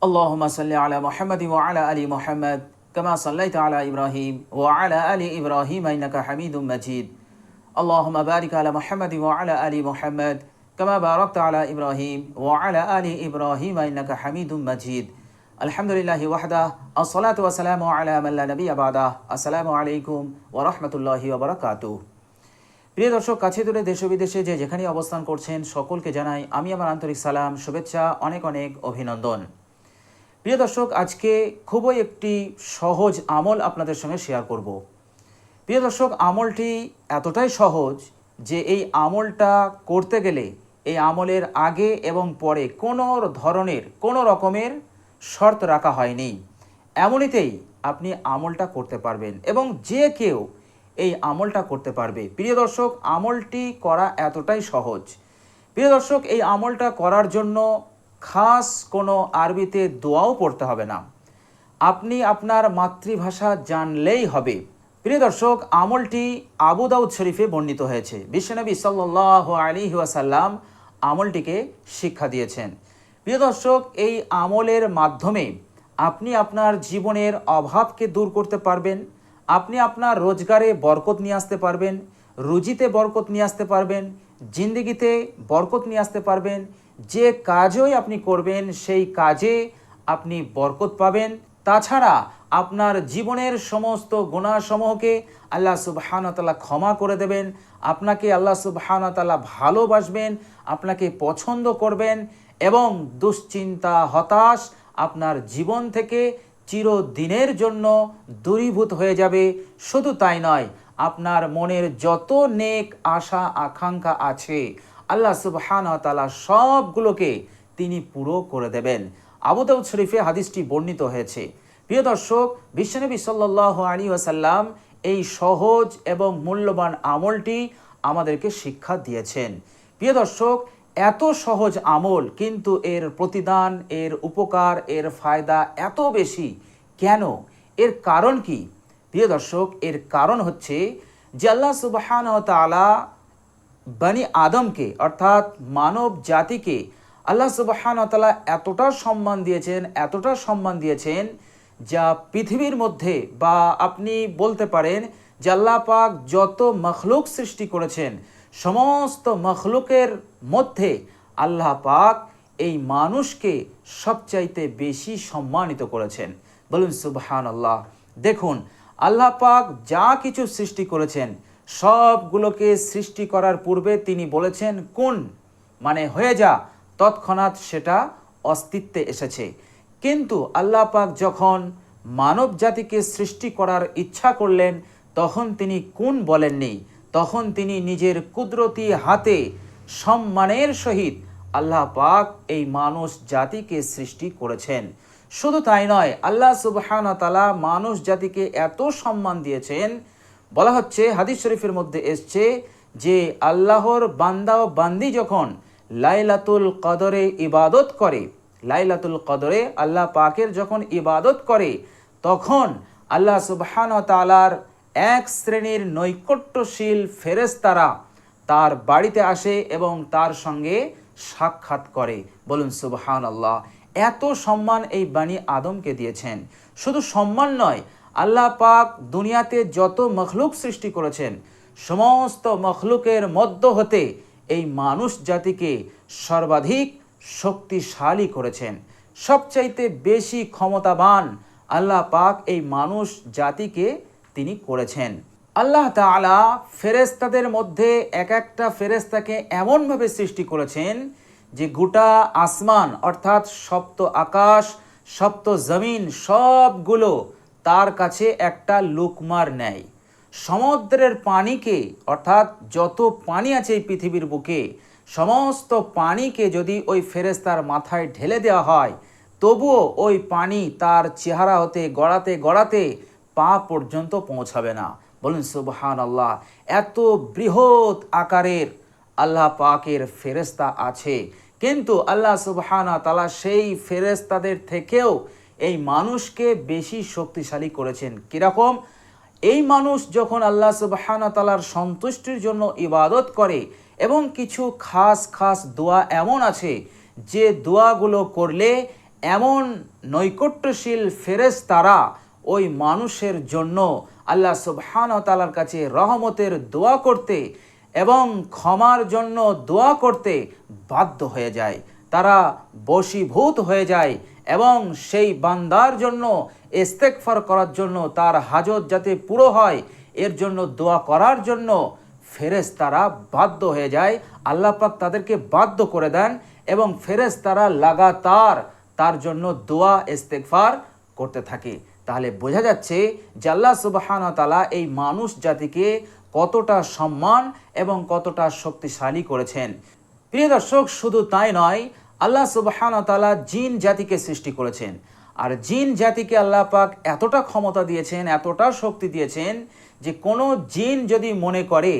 اللهم صل على محمد وعلى آل محمد كما صليت على إبراهيم وعلى آل إبراهيم إنك حميد مجيد اللهم بارك على محمد وعلى آل محمد كما باركت على إبراهيم وعلى آل إبراهيم إنك حميد مجيد الحمد لله وحده الصلاة والسلام على من لا نبي بعده السلام عليكم ورحمة الله وبركاته। প্রিয় দর্শক, কাছে দূরে দেশ ও বিদেশে যে যেখানে অবস্থান করছেন সকলকে জানাই আমি আমার আন্তরিক সালাম, শুভেচ্ছা, অনেক অনেক অভিনন্দন। প্রিয় দর্শক, আজকে খুবই একটি সহজ আমল আপনাদের সঙ্গে শেয়ার করব। প্রিয় দর্শক, আমলটি এতটাই সহজ যে এই আমলটা করতে গেলে এই আমলের আগে এবং পরে কোনো রকমের শর্ত রাখা হয়নি। এমনিতেই আপনি আমলটা করতে পারবেন এবং যে কেউ এই আমলটা করতে পারবে। প্রিয় দর্শক, আমলটি করা এতটাই সহজ। প্রিয় দর্শক, এই আমলটা করার জন্য খাস কোনো আরবিতে দোয়াও পড়তে হবে না, আপনি আপনার মাতৃভাষা জানলেই হবে। প্রিয় দর্শক, আমলটি আবু দাউদ শরীফে বর্ণিত হয়েছে। বিশ্বনবী সাল্লাল্লাহু আলাইহি ওয়াসাল্লাম আমলটিকে শিক্ষা দিয়েছেন। প্রিয় দর্শক, এই আমলের মাধ্যমে আপনি আপনার জীবনের অভাবকে দূর করতে পারবেন, আপনি আপনার রোজগারে বরকত নিয়ে আসতে পারবেন, রুজিতে বরকত নিয়ে আসতে পারবেন, জিন্দেগিতে বরকত নিয়ে আসতে পারবেন। যে কাজই আপনি করবেন সেই কাজে আপনি বরকত পাবেন। তাছাড়া আপনার জীবনের সমস্ত গুনাহসমূহকে আল্লাহ সুবহানাহু ওয়া তাআলা ক্ষমা করে দেবেন, আপনাকে আল্লাহ সুবহানাহু ওয়া তাআলা ভালোবাসবেন, আপনাকে পছন্দ করবেন এবং দুশ্চিন্তা, হতাশ আপনার জীবন থেকে চিরদিনের জন্য দূরীভূত হয়ে যাবে। শুধু তাই নয়, আপনার মনের যত নেক আশা আকাঙ্ক্ষা আছে আল্লাহ সুবহানাহু ওয়া তাআলা সবগুলোকে তিনি পুরো করে দেবেন। আবু দাউদ শরীফে হাদিসটি বর্ণিত হয়েছে। প্রিয় দর্শক, বিশ্বনবী সাল্লাল্লাহু আলাইহি ওয়াসাল্লাম এই সহজ এবং মূল্যবান আমলটি আমাদেরকে শিক্ষা দিয়েছেন। প্রিয় দর্শক, এত সহজ আমল কিন্তু এর প্রতিদান, এর উপকার, এর ফায়দা এত বেশি কেন? এর কারণ কি? প্রিয় দর্শক, এর কারণ হচ্ছে যে আল্লাহ সুবহানাহু ওয়া তাআলা বনি আদমকে অর্থাৎ মানব জাতিকে আল্লাহ সুবহানাহু ওয়া তাআলা এতটা সম্মান দিয়েছেন যা পৃথিবীর মধ্যে, বা আপনি বলতে পারেন যে আল্লাহ পাক যত মখলুক সৃষ্টি করেছেন সমস্ত মখলুকের মধ্যে আল্লাহ পাক এই মানুষকে সবচাইতে বেশি সম্মানিত করেছেন। বলুন সুবহানাল্লাহ। দেখুন, আল্লাহ পাক যা কিছু সৃষ্টি করেছেন সবগুলোকে সৃষ্টি করার পূর্বে তিনি বলেছেন কুন, মানে হয়ে যা, তৎক্ষণাৎ সেটা অস্তিত্বে এসেছে। কিন্তু আল্লাহ পাক যখন মানব জাতিকে সৃষ্টি করার ইচ্ছা করলেন তখন তিনি কুন বলেননি, তখন তিনি নিজের কুদরতি হাতে সম্মানের সহিত আল্লাহ পাক এই মানুষ জাতিকে সৃষ্টি করেছেন। শুধু তাই নয়, আল্লাহ সুবহানাহু ওয়া তাআলা মানুষ জাতিকে এত সম্মান দিয়েছেন, বলা হচ্ছে হাদিস শরীফের মধ্যে এসছে যে আল্লাহর বান্দা ও বান্দি যখন লাইলাতুল কদরে ইবাদত করে, লাইলাতুল কদরে আল্লাহ পাকের যখন ইবাদত করে তখন আল্লাহ সুবহানাহু ওয়া তাআলার এক শ্রেণীর নৈকট্যশীল ফেরেশতারা তার বাড়িতে আসে এবং তার সঙ্গে সাক্ষাৎ করে। বলুন সুবহানাল্লাহ। এত সম্মান এই বনি আদমকে দিয়েছেন। শুধু সম্মান নয়, আল্লাহ পাক দুনিয়াতে যত মখলুক সৃষ্টি করেছেন সমস্ত মখলুকের মধ্য হতে এই মানুষ জাতিকে সর্বাধিক শক্তিশালী করেছেন। সবচাইতে বেশি ক্ষমতাবান আল্লাহ পাক এই মানুষ জাতিকে তিনি করেছেন। আল্লাহ তাআলা ফেরেশতাদের মধ্যে এক একটা ফেরেশতাকে এমনভাবে সৃষ্টি করেছেন যে গোটা আসমান অর্থাৎ সপ্ত আকাশ, সপ্ত জমিন সবগুলো তার কাছে একটা লুকমার ন্যায়। সমুদ্রের পানিকে অর্থাৎ যত পানি আছে এই পৃথিবীর বুকে সমস্ত পানিকে যদি ওই ফেরেশতার মাথায় ঢেলে দেওয়া হয় তবুও ওই পানি তার চেহারা হতে গড়াতে গড়াতে পা পর্যন্ত পৌঁছাবে না। বলুন সুবহানাল্লাহ। এত বৃহৎ আকারের আল্লাহ পাকের ফেরেশতা আছে, কিন্তু আল্লাহ সুবহানাহু ওয়া তাআলা সেই ফেরেশতাদের থেকেও এই মানুষকে বেশি শক্তিশালী করেছেন। কিরকম? এই মানুষ যখন আল্লাহ সুবহানাহু ওয়া তাআলার সন্তুষ্টির জন্য ইবাদত করে এবং কিছু খাস খাস দোয়া এমন আছে যে দোয়াগুলো করলে এমন নৈকট্যশীল ফেরেশতারা ওই মানুষের জন্য আল্লাহ সুবহানাহু ওয়া তাআলার কাছে রহমতের দোয়া করতে এবং ক্ষমার জন্য দোয়া করতে বাধ্য হয়ে যায়। তারা বশীভূত হয়ে যায় এবং সেই বান্দার জন্য ইস্তেগফার করার জন্য, তার হাজত যাতে পুরো হয় এর জন্য দোয়া করার জন্য ফেরেশতারা বাধ্য হয়ে যায়। আল্লাহ পাক তাদেরকে বাধ্য করে দেন এবং ফেরেশতারা লাগাতার তার জন্য দোয়া ইস্তেগফার করতে থাকে। তাহলে বোঝা যাচ্ছে যে আল্লাহ সুবহানাহু ওয়া তাআলা এই মানুষ জাতিকে কতটা সম্মান এবং কতটা শক্তিশালী করেছেন। প্রিয় দর্শক, শুধু তাই নয়, আল্লাহ সুবহানাহু ওয়া তাআলা জিন জাতিকে সৃষ্টি করেছেন। আর জিন জাতিকে আল্লাহ পাক এতটা ক্ষমতা দিয়েছেন, এতটা শক্তি দিয়েছেন যে কোনো জিন যদি মনে করে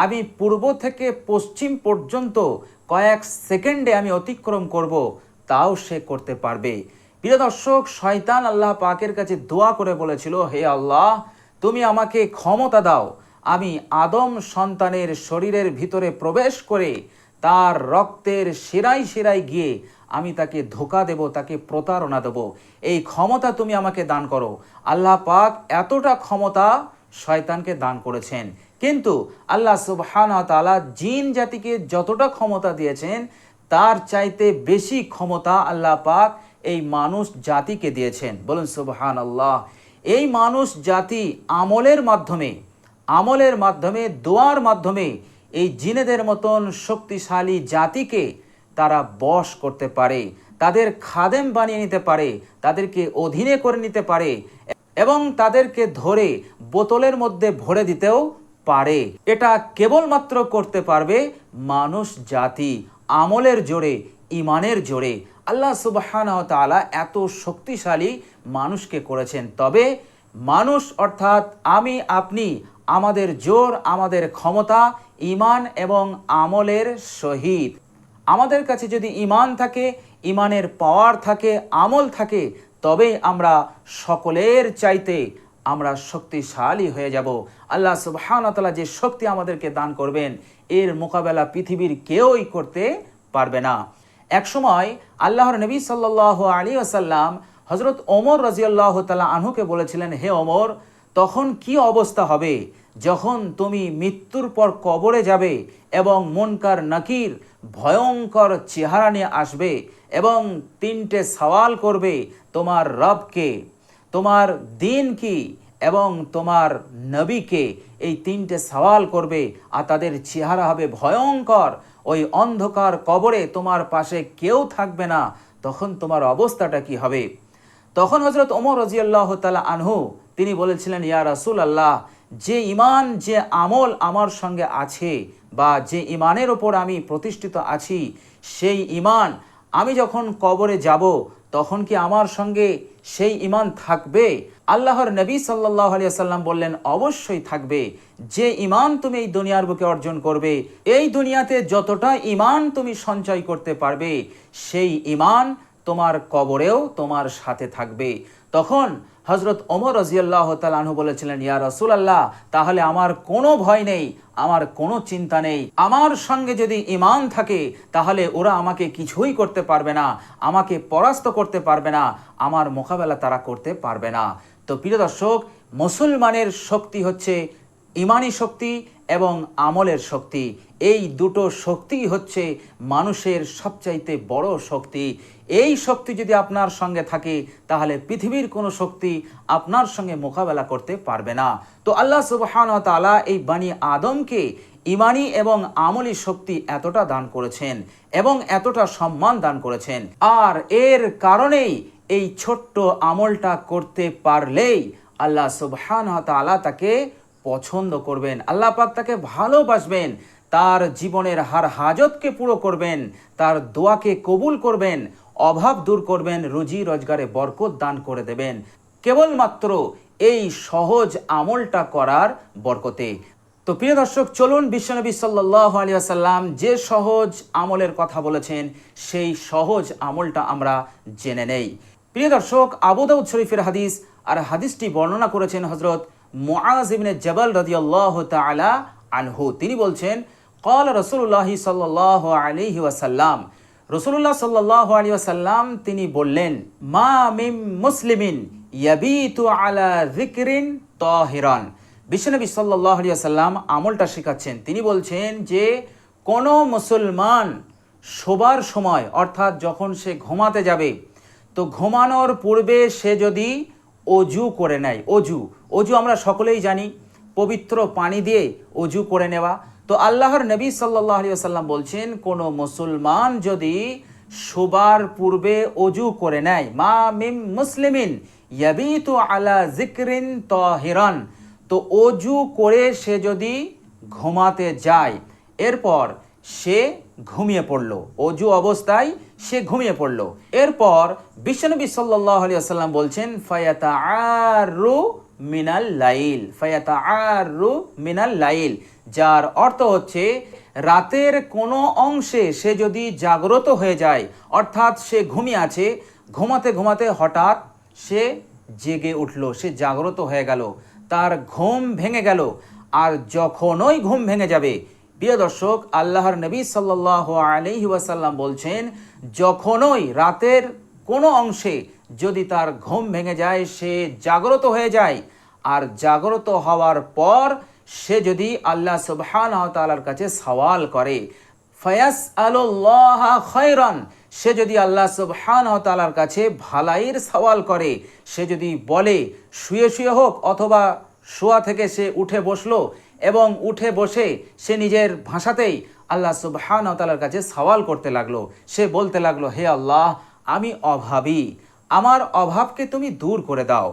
আমি পূর্ব থেকে পশ্চিম পর্যন্ত কয়েক সেকেন্ডে আমি অতিক্রম করব, তাও সে করতে পারবে। প্রিয় দর্শক, শয়তান আল্লাহ পাকের কাছে দোয়া করে বলেছিল, হে আল্লাহ, তুমি আমাকে ক্ষমতা দাও, আমি আদম সন্তানের শরীরের ভিতরে প্রবেশ করে তার রক্তের শিরায় শিরায় গিয়ে আমি তাকে ধোঁকা দেব, তাকে প্রতারণা দেব, এই ক্ষমতা তুমি আমাকে দান করো। আল্লাহ পাক এতটা ক্ষমতা শয়তানকে দান করেছেন। কিন্তু আল্লাহ সুবহানাহু ওয়া তাআলা জিন জাতিকে যতটা ক্ষমতা দিয়েছেন তার চাইতে বেশি ক্ষমতা আল্লাহ পাক এই মানুষ জাতিকে দিয়েছেন। বলুন সুবহানাল্লাহ। এই মানুষ জাতি আমলের মাধ্যমে দোয়ার মাধ্যমে এই জিনেদের মতন শক্তিশালী জাতিকে তারা বশ করতে পারে, তাদের খাদেম বানিয়ে নিতে পারে, তাদেরকে অধীনে করে নিতে পারে এবং তাদেরকে ধরে বোতলের মধ্যে ভরে দিতেও পারে। এটা কেবলমাত্র করতে পারবে মানুষ জাতি, আমলের জোরে, ইমানের জোরে। আল্লাহ সুবহানাহু ওয়া তাআলা এত শক্তিশালী মানুষকে করেছেন। তবে মানুষ অর্থাৎ আমি আপনি, আমাদের জোর, আমাদের ক্ষমতা ইমান এবং আমলের সহিত। আমাদের কাছে যদি ইমান থাকে, ইমানের পাওয়ার থাকে, আমল থাকে, তবে আমরা সকলের চাইতে আমরা শক্তিশালী হয়ে যাব। আল্লাহ সুবহানাহু ওয়া তাআলা যে শক্তি আমাদেরকে দান করবেন এর মোকাবেলা পৃথিবীর কেউই করতে পারবে না। একসময় আল্লাহর নবী সাল্লাল্লাহু আলাইহি ওয়াসাল্লাম হযরত ওমর রাদিয়াল্লাহু তাআলা আনহুকে বলেছিলেন, হে ওমর, তখন কি অবস্থা হবে যখন তুমি মৃত্যুর পর কবরে যাবে এবং মুনকার নাকির ভয়ঙ্কর চেহারা নিয়ে আসবে এবং তিনটে সওয়াল করবে, তোমার রবকে, তোমার দিন কি এবং তোমার নবীকে। এই তিনটে সওয়াল করবে আর তাদের চেহারা হবে ভয়ঙ্কর। ওই অন্ধকার কবরে তোমার পাশে কেউ থাকবে না, তখন তোমার অবস্থাটা কি হবে? তখন হযরত ওমর রাদিয়াল্লাহু তাআলা আনহু তিনি বলেছিলেন, ইয়া রাসূলুল্লাহ, যে ইমান, যে আমল আমার সঙ্গে আছে বা যে ইমানের ওপর আমি প্রতিষ্ঠিত আছি, সেই ইমান আমি যখন কবরে যাব তখন কি আমার সঙ্গে সেই ইমান থাকবে? আল্লাহর নবী সাল্লাল্লাহু আলাইহি ওয়াসাল্লাম বললেন, অবশ্যই থাকবে। যে ইমান তুমি এই দুনিয়ার বুকে অর্জন করবে, এই দুনিয়াতে যতটা ইমান তুমি সঞ্চয় করতে পারবে, সেই ইমান তোমার কবরেও তোমার সাথে থাকবে। তখন হযরত ওমর রাদিয়াল্লাহু তাআলা আনহু বলেছিলেন, ইয়া রাসূলুল্লাহ, তাহলে আমার কোনো ভয় নেই, আমার কোনো চিন্তা নেই। আমার সঙ্গে যদি ঈমান থাকে তাহলে ওরা আমাকে কিছুই করতে পারবে না, আমাকে পরাস্ত করতে পারবে না, আমার মোকাবেলা তারা করতে পারবে না। তো প্রিয় দর্শক, মুসলমানের শক্তি হচ্ছে ঈমানি শক্তি এবং আমলের শক্তি। এই দুটো শক্তি হচ্ছে মানুষের সবচাইতে বড় শক্তি। এই শক্তি যদি আপনার সঙ্গে থাকে তাহলে পৃথিবীর কোনো শক্তি আপনার সঙ্গে মোকাবেলা করতে পারবে না। তো আল্লাহ সুবহানাহু ওয়া তাআলা এই বনি আদমকে ঈমানি এবং আমলি শক্তি এতটা দান করেছেন এবং এতটা সম্মান দান করেছেন। আর এর কারণেই এই ছোট্ট আমলটা করতে পারলেই আল্লাহ সুবহানাহু ওয়া তাআলা তাকে পছন্দ করবেন, আল্লাহ পাক তাকে ভালোবাসবেন, তার জীবনের হার হাজতকে পুরো করবেন, তার দোয়াকে কবুল করবেন, অভাব দূর করবেন, রুজি রোজগারে বরকত দান করে দেবেন, কেবলমাত্র এই সহজ আমলটা করার বরকতে। তো প্রিয় দর্শক, চলুন বিশ্বনবী সাল্লাল্লাহু আলাইহি ওয়াসাল্লাম যে সহজ আমলের কথা বলেছেন সেই সহজ আমলটা আমরা জেনে নেই। প্রিয় দর্শক, আবু দাউদ শরীফের হাদিস, আর হাদিসটি বর্ণনা করেছেন হযরত মুআজ ইবনে জাবাল রাদিয়াল্লাহু তাআলা আনহু। তিনি বলছেন, ক্বালা রাসূলুল্লাহ সাল্লাল্লাহু আলাইহি ওয়াসাল্লাম, রাসূলুল্লাহ সাল্লাল্লাহু আলাইহি ওয়াসাল্লাম তিনি বললেন, মা মিন মুসলিমিন ইয়াবিতু আলা যিকরিন তাহিরান। বিশ্বনবী সাল্লাল্লাহু আলাইহি ওয়াসাল্লাম আমলটা শেখাচ্ছেন। তিনি বলছেন যে কোনো মুসলমান শোবার সময় অর্থাৎ যখন সে ঘুমাতে যাবে, তো ঘুমানোর পূর্বে সে যদি অজু করে নেয়, অজু আমরা সকলেই জানি পবিত্র পানি দিয়ে অজু করে নেওয়া। তো আল্লাহর নবী সাল্লাল্লাহু আলাইহি ওয়াসাল্লাম বলছেন কোনো মুসলমান যদি শোবার পূর্বে অজু করে নেয়, মা মিন মুসলিমিন ইয়াবিতু আলা যিকরিন তাহিরান, তো অজু করে সে যদি ঘুমাতে যায়, এরপর সে ঘুমিয়ে পড়ল, অজু অবস্থায় সে ঘুমিয়ে পড়ল, এরপর বিশ্বনবী সাল্লাল্লাহু আলাইহি ওয়াসাল্লাম বলছেন ফায়াতাআরু মিনাল লাইল, যার অর্থ হচ্ছে রাতের কোনো অংশে সে যদি জাগ্রত হয়ে যায়, অর্থাৎ সে ঘুমিয়ে আছে, ঘুমাতে ঘুমাতে হঠাৎ সে জেগে উঠল, সে জাগ্রত হয়ে গেল, তার ঘুম ভেঙে গেল। আর যখনই ঘুম ভেঙে যাবে, প্রিয় দর্শক, আল্লাহর নবী সাল্লাল্লাহু আলাইহি ওয়াসাল্লাম বলছেন যখনই রাতের কোনো অংশে যদি তার ঘুম ভেঙে যায়, সে জাগ্রত হয়ে যায়, আর জাগ্রত হওয়ার পর সে যদি আল্লাহ সুবহানাহু ওয়া তাআলার কাছে সওয়াল করে, ফায়াসআলুল্লাহা খায়রান, সে যদি আল্লাহ সুবহানাহু ওয়া তাআলার কাছে ভালাইয়ের সওয়াল করে, সে যদি বলে শুয়ে শুয়ে হোক অথবা শোয়া থেকে সে উঠে বসলো এবং উঠে বসে সে নিজের ভাষাতেই আল্লাহ সুবহানাহু ওয়া তাআলার কাছে সওয়াল করতে লাগলো, সে বলতে লাগলো, হে আল্লাহ, আমি অভাবী, আমার অভাবকে তুমি দূর করে দাও।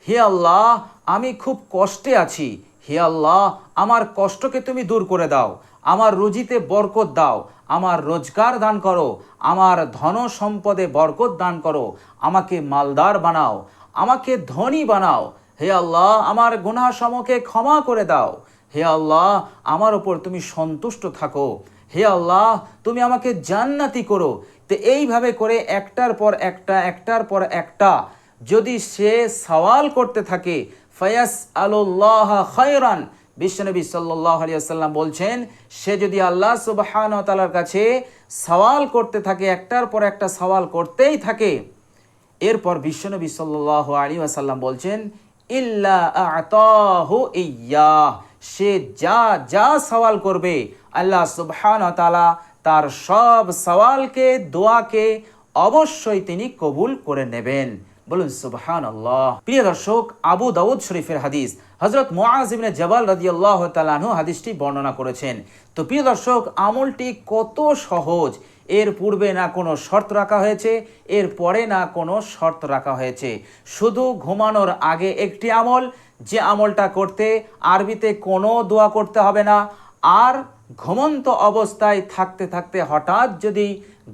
হে আল্লাহ, আমি খুব কষ্টে আছি, হে আল্লাহ, আমার কষ্টকে তুমি দূর করে দাও, আমার রুজিতে বরকত দাও, আমার রোজগার দান করো, আমার ধন সম্পদে বরকত দান করো, আমাকে মালদার বানাও, আমাকে ধনী বানাও, হে আল্লাহ, আমার গুনাহ সমূহকে ক্ষমা করে দাও, হে আল্লাহ, আমার ওপর তুমি সন্তুষ্ট থাকো, হে আল্লাহ, তুমি আমাকে জান্নাতি করো। তো এইভাবে করে একটার পর একটা যদি সে সওয়াল করতে থাকে, ফায়াসআলুল্লাহা খায়রান, বিশ্বনবী সাল্লাল্লাহু আলাইহি ওয়াসাল্লাম বলছেন সে যদি আল্লাহ সুবহানাহু ওয়া তাআলার কাছে সওয়াল করতে থাকে, একটার পর একটা সওয়াল করতেই থাকে, এরপর বিশ্বনবী সাল্লাল্লাহু আলাইহি ওয়াসাল্লাম বলছেন ইল্লা আ'তাহু ইয়্যাহ, সে যা যা সওয়াল করবে আল্লাহ সুবহানাহু ওয়া তাআলা তার সব সওয়ালকে, দোয়াকে অবশ্যই তিনি কবুল করে নেবেন। বলুন সুবহানাল্লাহ। প্রিয় দর্শক, আবু দাউদ শরীফের হাদিস, হযরত মুআজ ইবনে জাবাল রাদিয়াল্লাহু তাআলা আনহু হাদিসটি বর্ণনা করেছেন। তো প্রিয় দর্শক, আমলটি কত সহজ, এর পূর্বে না কোনো শর্ত রাখা হয়েছে, এর পরে না কোনো শর্ত রাখা হয়েছে, শুধু ঘুমানোর আগে একটি আমল, যে আমলটা করতে আরবিতে কোনো দোয়া করতে হবে না, আর ঘুমন্ত অবস্থায় থাকতে থাকতে হঠাৎ যদি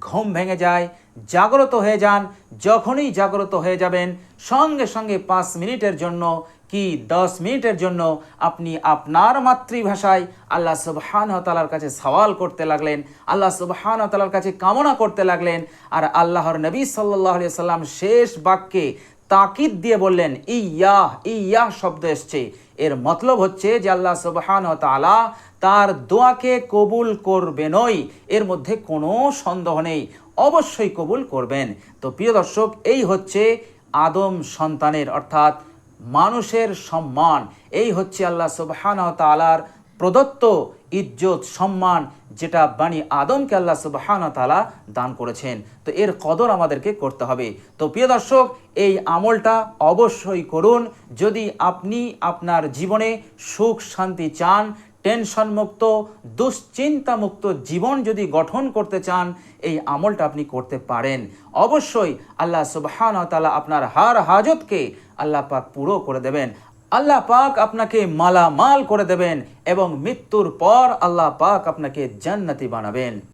ঘুম ভেঙে যায়, জাগ্রত হয়ে যান, যখনই জাগ্রত হয়ে যাবেন সঙ্গে সঙ্গে 5 মিনিটের জন্য কি 10 মিনিটের জন্য আপনি আপনার মাতৃভাষায় আল্লাহ সুবহানাহু ওয়া তাআলার কাছে সওয়াল করতে লাগলেন, আল্লাহ সুবহানাহু ওয়া তাআলার কাছে কামনা করতে লাগলেন। আর আল্লাহর নবী সাল্লাল্লাহু আলাইহি সাল্লাম শেষ বাক্যে তাকিদ দিয়ে বললেন ইয়াহ, ইয়াহ শব্দ এসছে, এর মতলব হচ্ছে যে আল্লাহ সুবহানাহু ওয়া তাআলা তার দোয়াকে কবুল করবেনই, এর মধ্যে কোনো সন্দেহ নেই, অবশ্যই কবুল করবেন। তো প্রিয় দর্শক, এই হচ্ছে আদম সন্তানের অর্থাৎ মানুষের সম্মান, এই হচ্ছে আল্লাহ সুবহানাহু ওয়া তাআলার প্রদত্ত ইজ্জত সম্মান, যেটা বানি আদমকে আল্লাহ সুবহানাহু ওয়া তাআলা দান করেছেন। তো এর কদর আমাদেরকে করতে হবে। তো প্রিয় দর্শক, এই আমলটা অবশ্যই করুন যদি আপনি আপনার জীবনে সুখ শান্তি চান, টেনশন মুক্ত, দুশ্চিন্তা মুক্ত জীবন যদি গঠন করতে চান, এই আমলটা আপনি করতে পারেন। অবশ্যই আল্লাহ সুবহানাহু ওয়া তাআলা আপনার হার হাজতকে আল্লাহ পাক পুরো করে দেবেন, আল্লাহ পাক আপনাকে মালামাল করে দেবেন এবং মৃত্যুর পর আল্লাহ পাক আপনাকে জান্নাতি বানাবেন।